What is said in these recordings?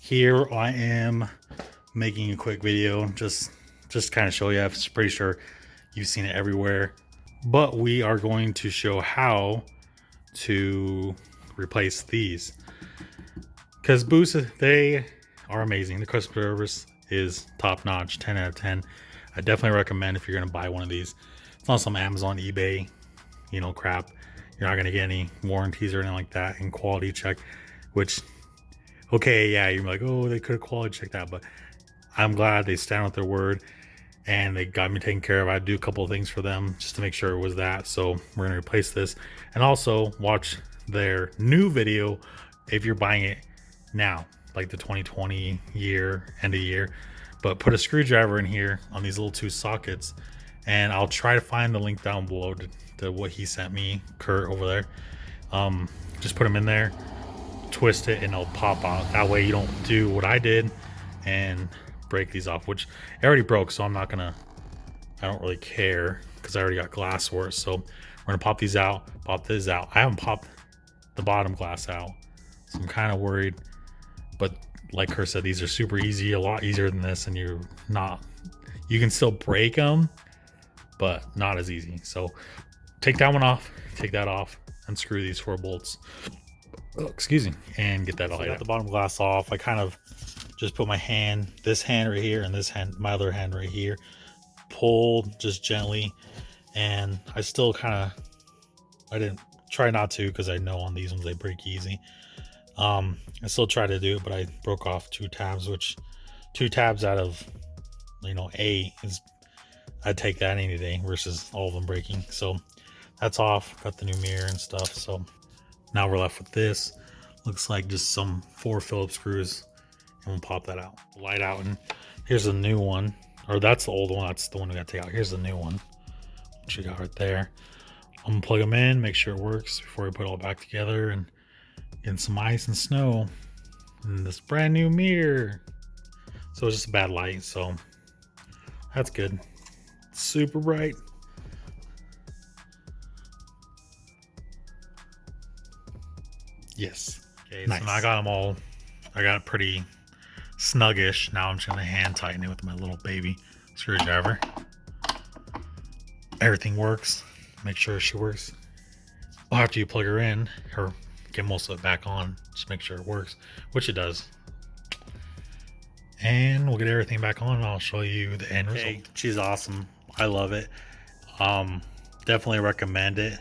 Here I am making a quick video, just kind of show you. I'm pretty sure you've seen it everywhere, but we are going to show how to replace these, because boosts, they are amazing. The customer service is top notch, 10 out of 10. I definitely recommend if you're going to buy one of these. It's not some Amazon, eBay, crap. You're not going to get any warranties or anything like that, and quality check, which, okay, yeah, you're like, oh, they could have quality checked that, but I'm glad they stand with their word and they got me taken care of. I do a couple of things for them just to make sure it was that. So we're going to replace this, and also watch their new video if you're buying it now, like the 2020 year, end of year. But put a screwdriver in here on these little two sockets, and I'll try to find the link down below to what he sent me, Kurt over there. Just put them in there, twist it, and it'll pop out. That way you don't do what I did and break these off, which it already broke, so I don't really care because I already got glass for it. So we're gonna pop these out, pop this out. I haven't popped the bottom glass out, so I'm kind of worried, but like Kurt said, these are super easy, a lot easier than this, and you can still break them, but not as easy. So take that one off, take that off, and screw these 4 bolts. Oh, excuse me, and get that all. I got the bottom glass off. I kind of just put my hand, this hand right here, and this hand, my other hand right here, pulled just gently, and I still I didn't try not to, because I know on these ones they break easy. I still try to do it, but I broke off 2 tabs, which 2 tabs out of 8 is, I'd take that any day versus all of them breaking. So that's off. Got the new mirror and stuff. So now we're left with this. Looks like just some 4 Phillips screws, and we'll pop that out. Light out, and here's the new one, or that's the old one. That's the one we got to take out. Here's the new one, which you got right there. I'm gonna plug them in, make sure it works before we put it all back together, and get some ice and snow and this brand new mirror. So it's just a bad light, so that's good. It's super bright. Yes. Okay, nice. So now I got them all, I got it pretty snuggish. Now I'm just gonna hand tighten it with my little baby screwdriver. Everything works. Make sure she works. After you plug her in, or get most of it back on, just make sure it works, which it does. And we'll get everything back on, and I'll show you the end result. She's awesome. I love it. Definitely recommend it.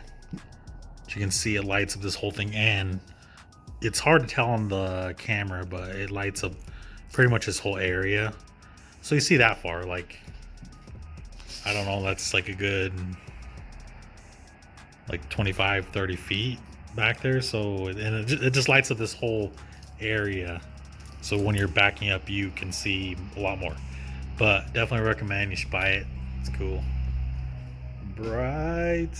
As you can see, it lights up this whole thing, and it's hard to tell on the camera, but it lights up pretty much this whole area. So you see that far, like, I don't know, that's like a good 25-30 feet back there. So, and it just lights up this whole area, so when you're backing up you can see a lot more. But definitely recommend, you should buy it. It's cool. Bright.